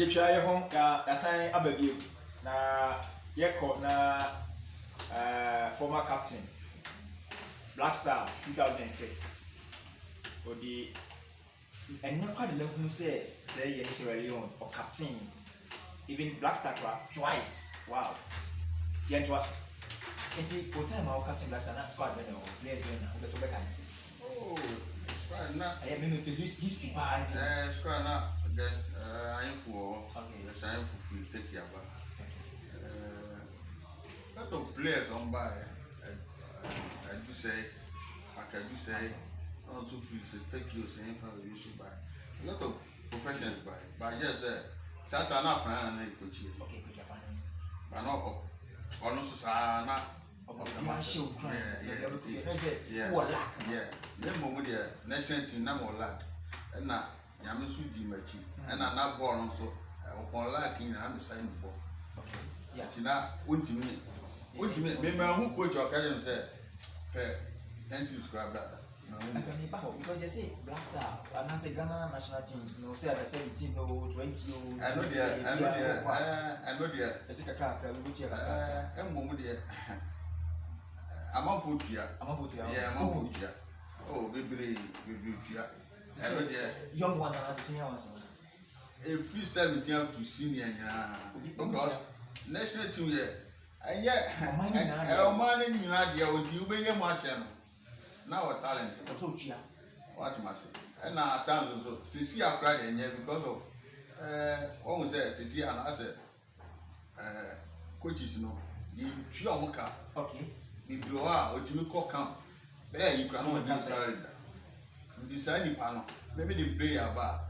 You try your home, assign Abigail. Na Yeko na former captain, Black Stars 2006. Or the and not quite who say Sierra Leone or captain. Even Black Star twice. Wow. Yeah, it was. And see, what time our captain Black Star not squad no players now. That's what I. Oh, squad not. I mean history party. Squad not. I am for. Okay. Yes, I am for free. Take care about. Lot of players on by. I do say. I can do say. Also free. So take your same for you should buy. A lot of professionals buy. But just start an up and coach. Okay, coach finance. But not on Susana. Yeah. Then moment there, national team number lad. And now, Yamisu di machi. And I'm not born also. Upon lacking, I'm the same ball. Okay. Yeah. Tina, ultimate. Remember who coach your cousin said, Nancy described that. Because you say Black Star, and I say Ghana national teams, no, say 17, no, 20. I know there. I say Accra, we go to a moment there. I'm on foot here. Yeah, I'm on foot here. Oh, baby, here. I know there. Young ones and senior ones. A free 17 up to senior, because national team here. And yet, I'm manning in Nadia with you, being a Martian. Now a talent. What must I say? And now times also, Cecilia cried in here because of almost said Cecilia and I said, coaches, no, you Chiomoka. Okay. If you are what you call camp, there you cannot decide. You decide the panel. Maybe the player bar.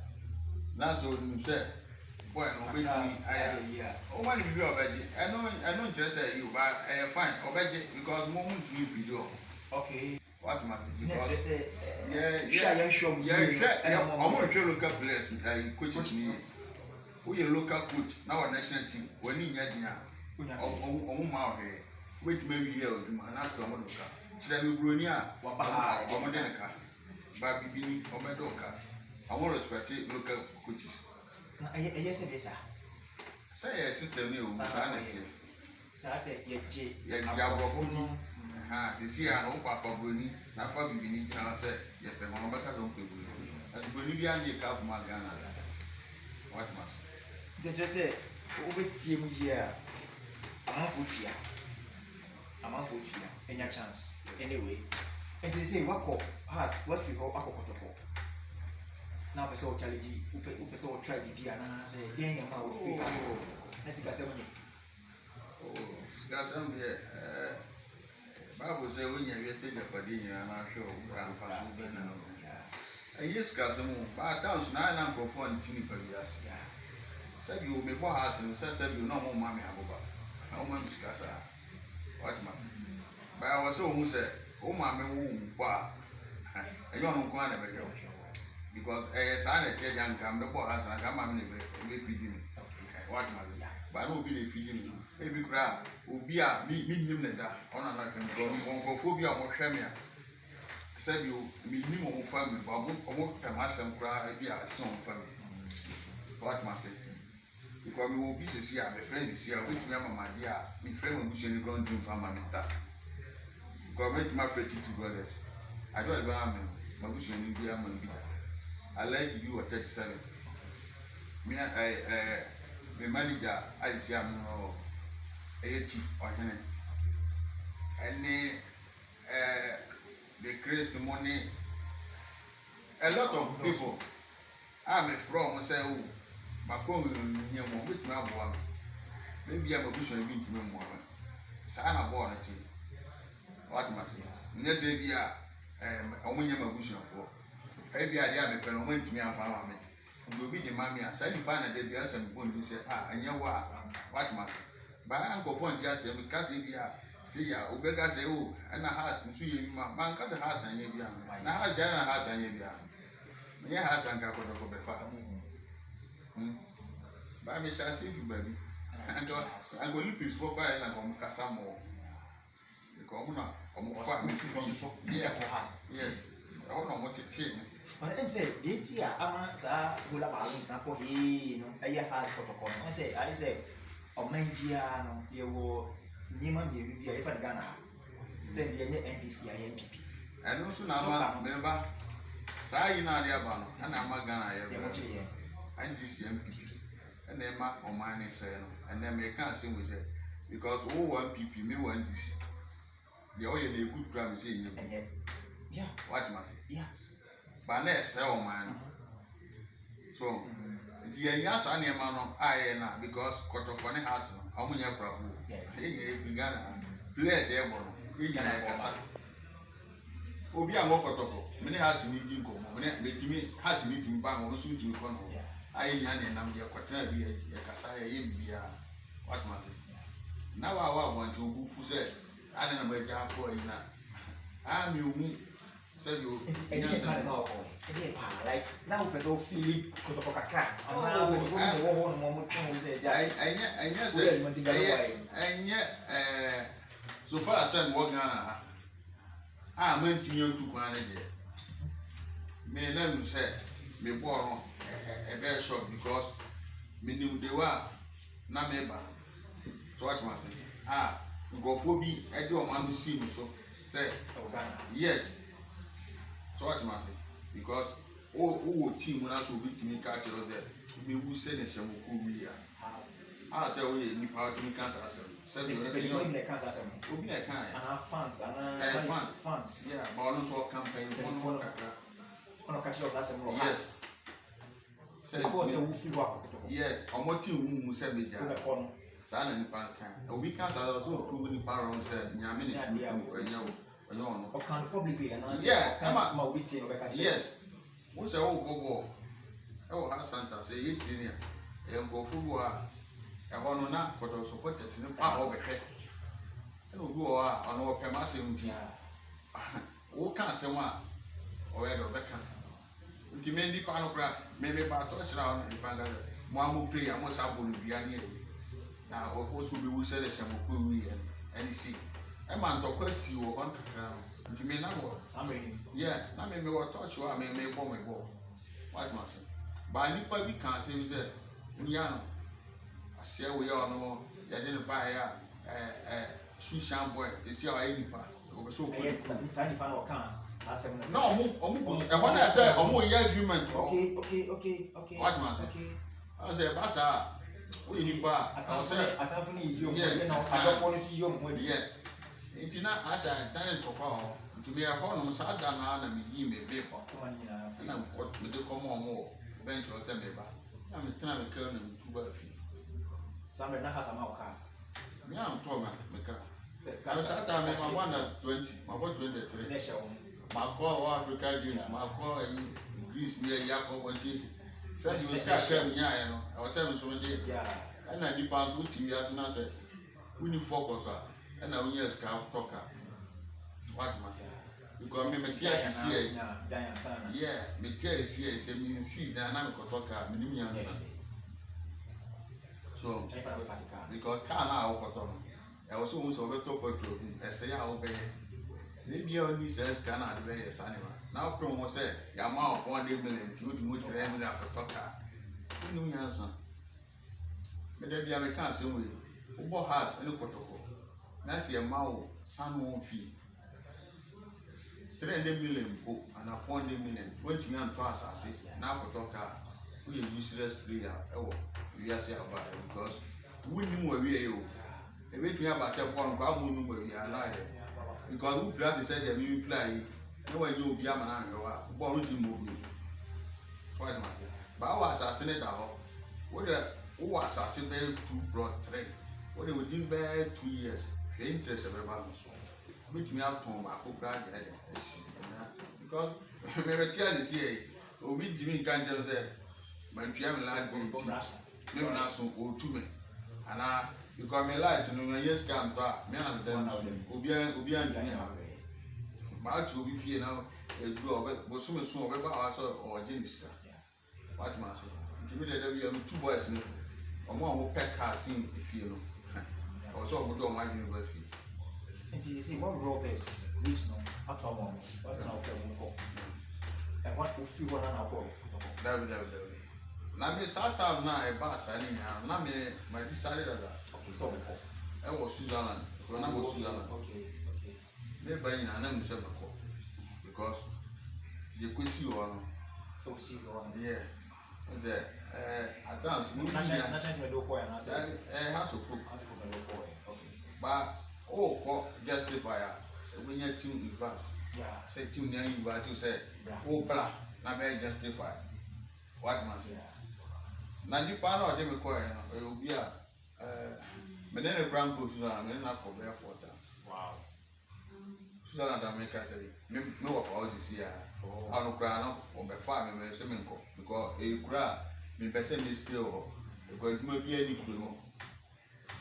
That's what you say. Boy, no, wait me. Oh, when you are veggie, I don't just say you, but I fine, or veggie because moment you video. Okay. What must because yeah, I'm going to look up players and coaches me. We are local coach, now a national team, when in Yadina, or Mao here, wait maybe here, and ask them what to come. Tell Brunia, or Modenica, Baby or Medoka. I want to respect local coaches. Yes, it is. Say a sister new, sanity. So I said, yeah, to see an open for Bruni, not for beginning, and I said, yes, the Monomaca don't pay. And Bolivian, you come Magana. What must they just say, over team here? I'm on foot here. Any chance? Anyway, and they say, what we call Kotoko. Now, I saw challenge, we saw try the beer, and I say, then I'm out of fear. As you can say, oh, Scassam here. Bible say when you get the Padina, and I'm sure Grandpa will be now. Yes, cousin, but towns 9 and perform Chini Pavias. Said you may go house and said you no more mammy about. How much discuss what must? But I was so who said, oh, mammy, why? A young one of a girl. Because a son at young come the boss and come on me feeding me. What must? But I will be feeding me. Maybe crab will be a medium letter on another phobia or Shamia. Said you minimum family, but almost a master cry be a son family. What must I say? Because we will be to see my friend is here, which my dear, my friend will be in the ground dream from my mentor. Because make my friend 2 brothers. I don't have my vision in the Amman. I like you at 37. Me, the manager, I see I'm a chief or and the crazy money. A lot of people. I'm from say, oh, my phone with my one. Maybe I'm a vision of being to me one. Sana born at you. What must you? Yes, if you are only a vision for. Maybe I have a pen went to me and found me. You will be the mammy and send you by the day and bone. You say, and you are what must. But Uncle Fon just said, because if you are. See ya, Ubeka say, oh, and a house, and see man, cause a house and you and a house, Jana house and you be a house and Kotoko before. But I shall see you, baby. And I will look for buyers and from Casamo. The commoner, family, yes, I don't know what to say. But I'm say it's here. I'm sa hula balloons na ko he no. I has Kotoko. I say Omandia no. You will Nima be if I Ghana. Then the NBC MPP. And also now member. Say na dia ba no. And I'm Ghana here. And this MPP. And then my Omani say no. And then me can't sing with it because one PP me one this. The oil they good crime is in you. Yeah. What matter? Yeah. But let's sell man. So the yes and your man I na because Kotoko has no. How many problem? Hey, Ghana. Players here, bono. Obi a mo Kotoko. Many has meeting come. Many has meeting bang on suit you come. I yan na me kwatena bi e kasa ye bia. What matter? Now I want to go for say I don't know about for you now. I'm you say you like now person feel Kotoko Accra. So far as I'm working on I meant you to go on there. Me let me say me born a bear shop because me knew they were na member. So what matter? Go for be I do want to see me so say yes. So what matter? Because oh team when I should be to me catch us there. Me who say the shame will be here. I say we need power to me cancer. Say you know cancer. We be like kind. And fans and fans. Yeah, but also campaign for no on catch us as a yes. Say for say we feel work. Yes, or what team who said me there. Sana ni pan kan. We can't also prove ni pan wrong said nyame ni no. O can publicly announce. Yeah, ma we team we catch. Yes. Wo say wo gogo. E wo Asante say ye trainer. E go football a e ho no na Kotoko supporters ni pa ho behwe. E no bi wo a ono wo pema asem nti. Wo kan asem a o ye do beka. Nti me ndi pa no kra me ba to chira on ni panga. Mo amu pray amo sabo no bia ni e. Now, also be we said some we and see. A man to question you on the ground. You may not work. Yeah, I may what touch you, I may bomb a ball. What must by any point we can't say, we are. I say we all know you didn't buy a Sushan boy, it's your 80 pound. So, Sunny pan or can. No, and what I said, agreement. Okay. What must I say, Bassa? We I say, I can't finish you. I don't want to see you. Yes. If you not as I done it for power, to be a home, so I don't know, and me, me, paper. And I'm what with the common more. Bench or semi bar. I'm a time of curling to Buffy. Somebody has a mouth car. Me, I'm Thomas, I was at time, my one that's 20, my boy 23. My call Africa Jews, my call Greece near Yakob and G. Said you was catching me, I was 7 so day. And I depends with you as I said, we need focus, and I will use scout talker. What matter? Because me tears is here. Yeah, me tears is here, say me see dynamic talker, minimum answer. So, because car now, I was almost over top of you, I say I obey. Maybe only says cannot obey a son. Now, promo said, your mouth 100 million, you would move to them without a talker. Minimum answer. But there be a mechanic way. Ubo has any Kotoko. That's your mouth, son won't fee. 300 million book and a 400 million. 20 million plus as now Kotoko. We are useless player. Oh, we are saying about it because we knew where we are. The way we have ourselves one ground, we know where we are like because we play said that we play. No one you be a man, born to move. Quite much. But I was assassinated. What who was assassinated 2 brought 3. What they would do by 2 years. The interest of a balance. Which me out to my cook because maybe tell this year, we Jimmy can't just say, my piano lad will never not so old to me. And I because my life to know yes, come back, man, and then Ubian. But you be fear now, a draw, but soon about or James. What must give me that we have 2 boys in it. Or more who pack car scene if you know. Also, we don't mind you. And you see, what Rovers lives no, at all, what's our what will feel one alcohol? Now, Miss Satam now a bass, I mean, now my decided that. Okay, so I was Switzerland, when I was Switzerland. Okay. Never in an episode because you could see one. So she's on. Yeah. At times, we house of food. But justify when you're too invert. Say too near invert, you say, oh, blah, now very justify. What must you? Now you found out them require, it will be but then a brown coat, and then I for barefoot. Wow. Switzerland America say, no of houses here. I don't cry now or by farm and seminco because a cry, me person is still because it may be any clue.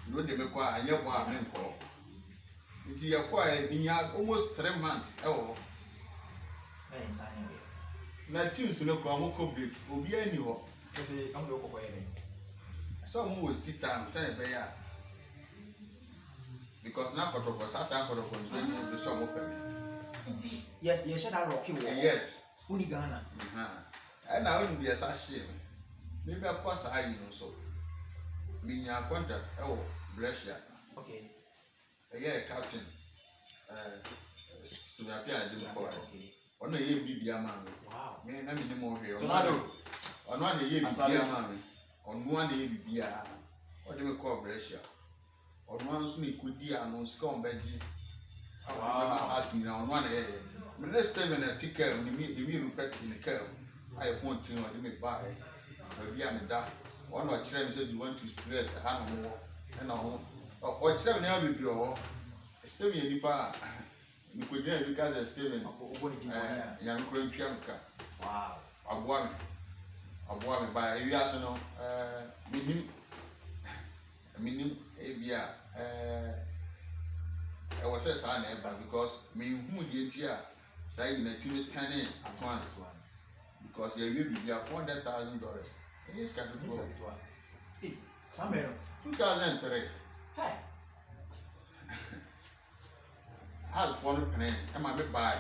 You know, they make quite a year for men for. If you acquire in almost 3 months, oh, that tunes no come complete will be anywhere. Some was tea time, send it because now for the Satan for the some open. Yes, you should have rocky. Yes, Unigana. And I wouldn't be a sashim. Maybe of course I know so. Mean your contract, oh, bless you. Okay. Yeah, Captain. To the appearance of the boy. On the year be a man. Wow, man, I mean, more here. On 1 year be a man. On 1 year be a what do we call bless you? On one smith could be an on scum Benji. Asking on 1 area. When let's tell me a ticket, when you meet the meal pet in the curve, I want to know to make buy. Maybe I'm a dark. One or children said you want to spread the hand more. And all. Or children never be your. Still in the bar. You could get because they're still in young Korean Pianka. Wow. A woman by a reason. Meaning, I was a son because me who did here saying that you turn in at once because you will be $400,000 in this category. Some 2003. Hey, I had 400 penny and my buy.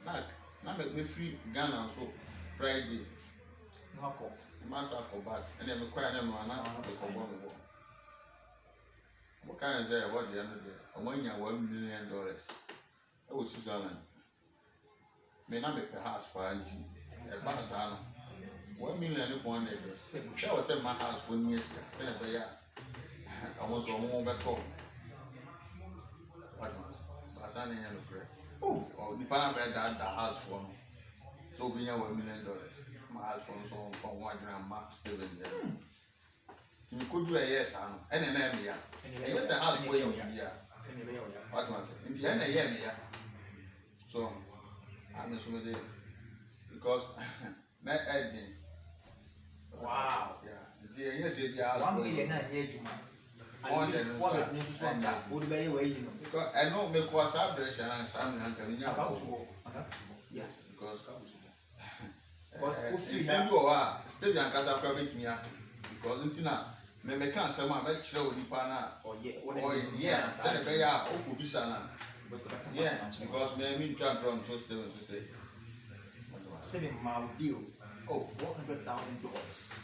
Now make me free Ghana so Friday. Master for bad and then require them one hour for 1 more. What kind of say what the other day? I want you $1 million. I was Switzerland. May not make the house for Angie. A Bassano. 1 million one day. She was at my house for years. I was on one back home. What was Bassani and the prayer? Oh, the Panama that the house for me. So we have $1 million. My house from 1 gram max still in there. You could do a yes, and an emmy. And yes, I have for you. Yeah. What was it? In the end, a year. So I'm assuming because not adding. wow. Yeah. Yes, it is 1 million. At least 4 minutes on that would be away. Because I know make was abbreviation and some yes, because still and Casa private me because until now, me can't say my make sure you pana or yeah, stand a bear or Kubisana. Yeah, because me can't run to Steven to say. Steven Maldew, oh, $400,000.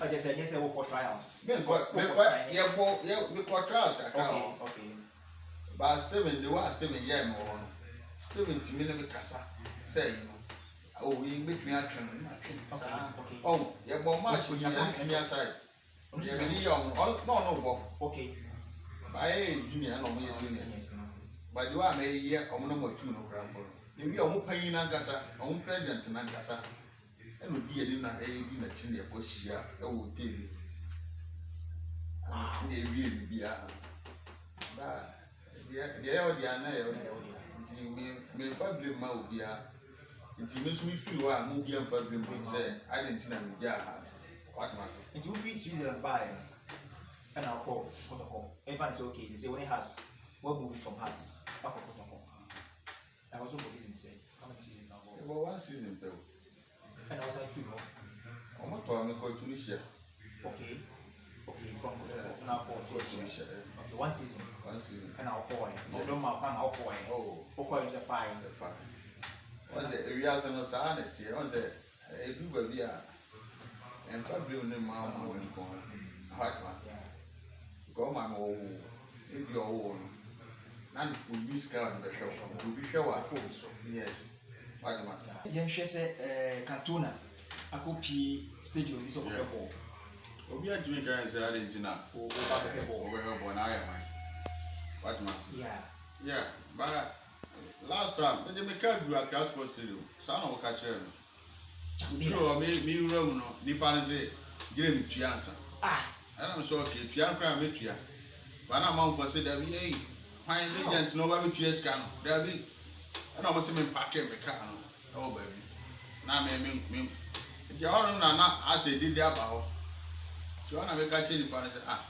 I just said yes, I will for trials. Yeah, trials. Okay. But Steven, the one Steven, yeah, more. Steven, to me, Casa say, oh, we make me a train. Oh, yeah, but much when you're side. No, okay. By junior, no, we senior. But you are a year or no more 2 no grandpa. Maybe I'm paying Nagasa, own president in Nagasa. And would be a dinner in a chimney of Koshia, oh, TV. They really be a. Me family Maubia. It makes me feel I'm moving and family say, I didn't know Jar has. What must it? It will feed Switzerland by and I'll call Kotoko. If it's okay, they say when it has what movie from us. Kotoko. I was supposed to say how many seasons now? Well, 1 season though. And I was like, I'm not going to go to Tunisia. Okay, from now to Tunisia. Okay, 1 season. 1 season. And I'll call it. No, don't I'll call it. Oh, is a 5. What's the area of sanity? What's the everybody are? And probably only my own heart master. Go my own, if your own. None would be scared in the show. Would be sure I thought so. Yes. What master? Yɛnhwɛ sɛ Cantona akɔpie stadium bi sɛ ɔkɔhwɛ bɔɔl. Obi a doing guys are in now. Ɔkɔhwɛ bɔɔl. Over here, born I am. What master? Yeah. Yeah, but last time, they make a do a class for stadium. Son of catcher. You me room no, the parents say, give me Chiansa. Ah. I don't so okay, Chian Cram Mitria. But I'm on consider me, fine legends, no baby Chias can. There be, I don't want to pack in the car. Oh, baby. Now, me, if you all not as they did their bow. So I make a chili parents. Ah.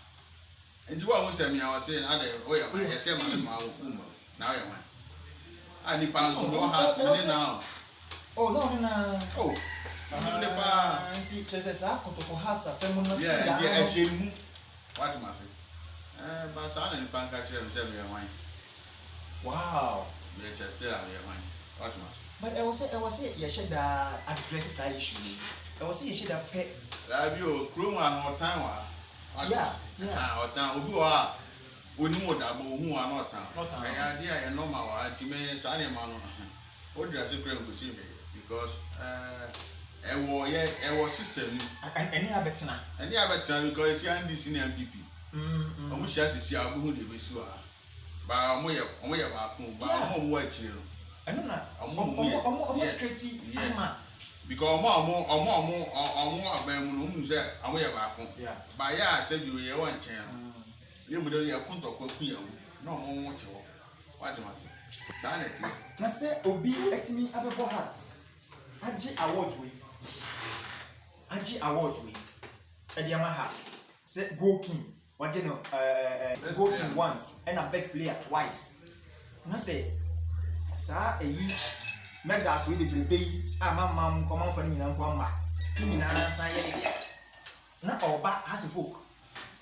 And you won't send me, I was saying, I say, my woman. Now, I went. And the parents who has now. Oh, no, no. Oh, Auntie, just a Kotoko has a seven. Yeah, what must I? But son and Pancasher and 7 year wine. Wow. Yes, still have your wine. What must But I was it, you should address this issue. I was it, you should have pet. have you crew one more time? Yeah, or town who are. We know that who are not town. My idea and no more. I mean, Sunny man. What does it bring to see me? Because our system and any habits now. and the other time because you are this in MPP. I wish I see our who they wish you are. But I'm way about home, but I'm home watching. I don't know. I'm yes. Because more say I'm way about home. Yeah. But yeah, I said you were one channel. You would only a Kotoko, no more watch. What do I say? Sanity. Na say obi etimi abebo has agi awards we ediama has say goal king waje no goal king once and a best player twice na say sa eyi medals we dey play amam common for nyina nko amma nyina san ye na oba has folk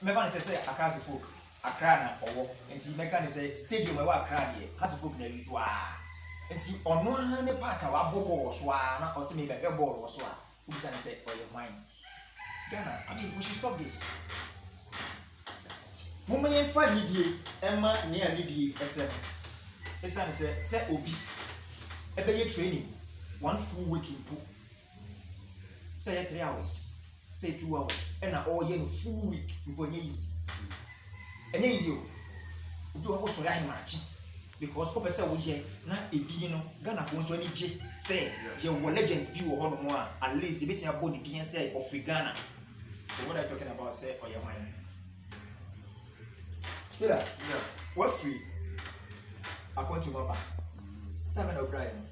me van say Accra has folk Accra na owo enti meka ne say stadium we wa Accra dey has folk na use wa enti ono ha ne park a wa bobo so a na o se me be ball so a ubisa ne say oye wine Ghana. I mean, we should stop this. Mama yen fa nidie emma ne anidie esem esan say obi ebe ye training 1 full week in pool say 3 hours say 2 hours and all ye full week mponye easy enye easy o obi wo so rai machi because ko pese wo ye na ebi no Ghana fo so ani je say ye wo legends bi wo ho no a at least e betia body din say of Ghana. So what are you talking about say or your mind? Yeah. What free? I want to Papa. Tell me no Brian.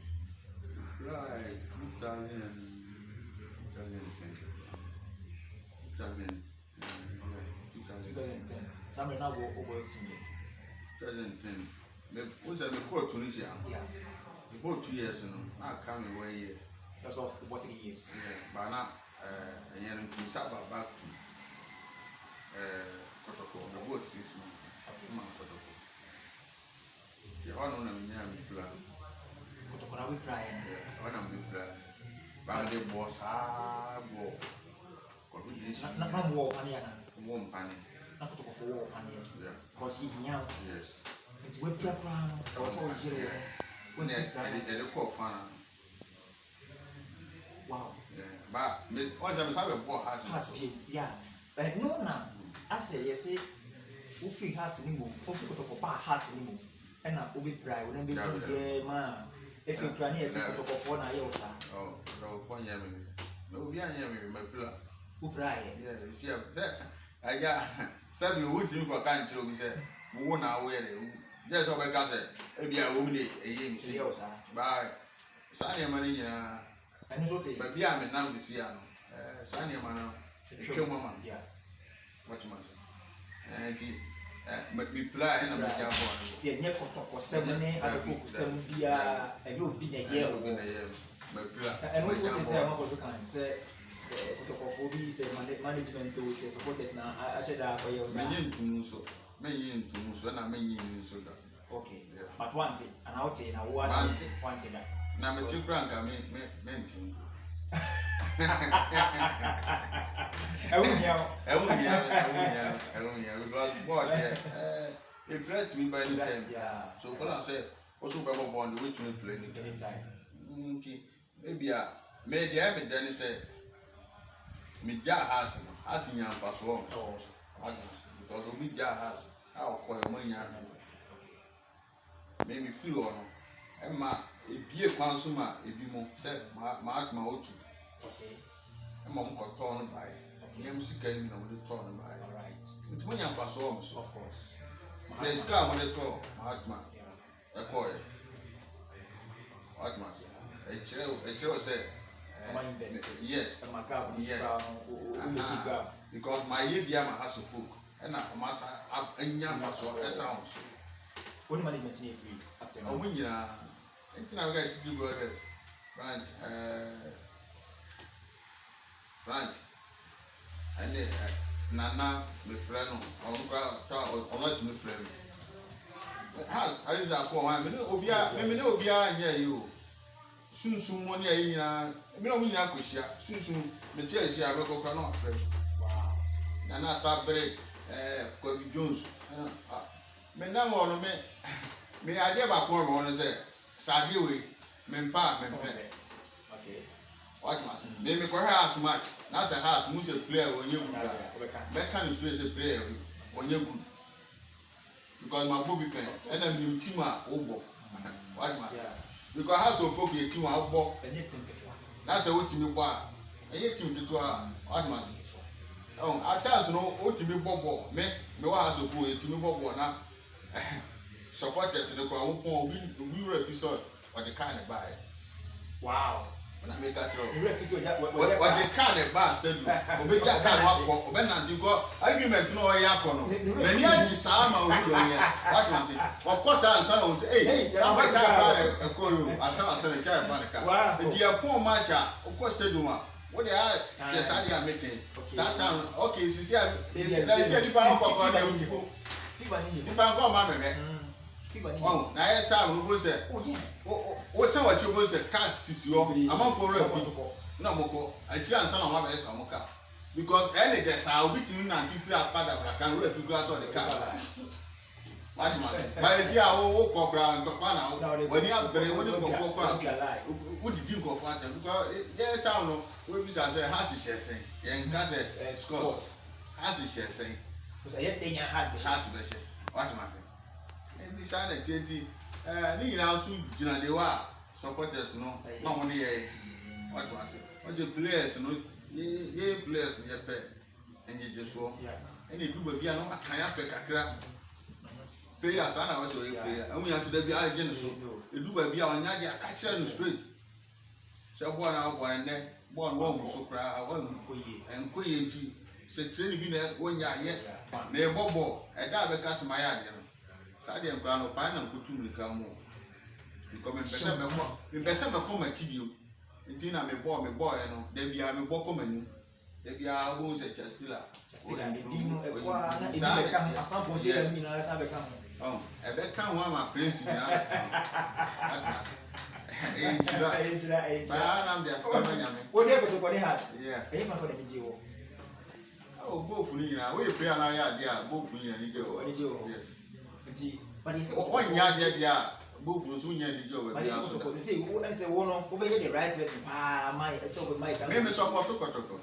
Right, 2010. Somebody now go over to me. 2010. Who's a court Tunisia? Yeah. Before 2 years, I come away here. That's all what it is. But now, and to Saba back to Kotoko, about 6 months. Kotoko. The honor of me plan. Kotoko, we cry. One of the plan. But the boss, go. Not more money. One penny. Not Kotoko for war money. Yeah. Because he now. Yes. It's with your crown. When they call fan. Wow. Yeah. But once I have a boy has been, yeah. But no now. I say yes, who free has anymore, who free Kotoko has anymore. And I will be proud when they be man. If you plan here, say Kotoko for na yo sa. Oh, no, one year. No, we are here, my plan. Who pray? Yeah, you see, I got said you would drink a country, we said, we won't know where they just over Castle. Maybe I won't a year, see, by Sunny money, and so take, but be I'm now this year. Sunny man, kill mama. Yeah. What you must say? And he, but we play and I'm a jump on. The neck of 7 as a focus, 7 be a you'll be a year. And what is say, what was the kind? Say, Kotoko say management to say supporters now. I said that for you. Many into Muso, and I mean, so that. Okay, but one thing, and I'll tell you, one thing that. Na me chukra nka menti. Because board it breaks me by the time. So when I say also Bible bond which me play anytime. Maybe maybe I be then say me ja has in your paso. Because we ja has how call money maybe few or no. Emma e bie consumer e bi mo say ma otu. Okay. Emma mo ko turn by. Nyam sika ni na mo de turn by. All right. It mo nyam paso am so. Of course. The sika mo de turn ma Ekọ ye. Atmas. Echiro say yes. Because my year bia ma has folk. And na o masa anya paso sound. What management need free up to now? Oh, we are. Anything I got to do, brothers. Frank. And Nana, my friend, or not my friend. Has I did that for 1 minute. Obia, here you. Soon, money, we don't mean Akusha. Soon, materials here, I will go cannot friend. Wow. Nana Sabre, Kobe Jones. Me na mo no me ade ba ko mo no say sade we me mpa me mpe. Okay. What mas me ko house match na say house mu say player onye good be kan straight say player onye good because my bobby pen and them new team a obo. What mas because house of folk e team a obo na say what team kwa e team to what mas oh at times no o team bobo me wa house of folk e team bobo na supporters in the crowd we were episode or the kind of buy. Wow. When I make that throw. What the kind of buy still do. We that kind of work. When I do go agreement no yakono. Then you are the sama we do here. What one thing. Of course I will say hey, I'm a car a call and some a child for the car. Wow. The dear poor match of course they do one. What they are yes I am making. Sometimes okay, this is Nipa mama me. Oh, na e time we say. Oh yeah. O say what you say cash sisi o. Amanfo refi. Na moko. Ajira nsa na ma be say moka. Because any there say obi tinu na kifi apada bra kan refi glass on the car. What man? By see how ko bra ntokwa na when you abere when you go for kwa. Who did you go for that? Because there town no we be say has share say. Yen ka say scores. Has share say. Because I dey has be. What man say? And this are the 20 ni na so gina de wa supporters no na won dey what man say? What the players no ye players ye pe enje so. And e du ba bia no akan afa kakra. Players ana wa so ye player. Amu ya so da bia age no so. E du ba bia onya de aka kire no straight. Se bo na bo ne bo no mu so kra wa enkoye nti se train bi na wonya ye na e bobo e da be ka sema ya de no sa de nkra no pa na nkutum ni ka mu because me pese me ko ma tibio nti na me bo e no da bia me bo ko manu da bia wo se chastila de dino e kwa na e be ka Asante de mi na sa be ka oh e be ka ho ama prince na ba na dia fa ma nyame o de Kotoko de has yeah e fa ko de mi jiwo. Oh, both for you now. We pray on our idea, both for you and you. Yes. But it's one yard, yeah, both for you and you. But it's Kotoko. They say, one, I say, one, obey the right person. Ah, my, so with my. Maybe support to Kotoko.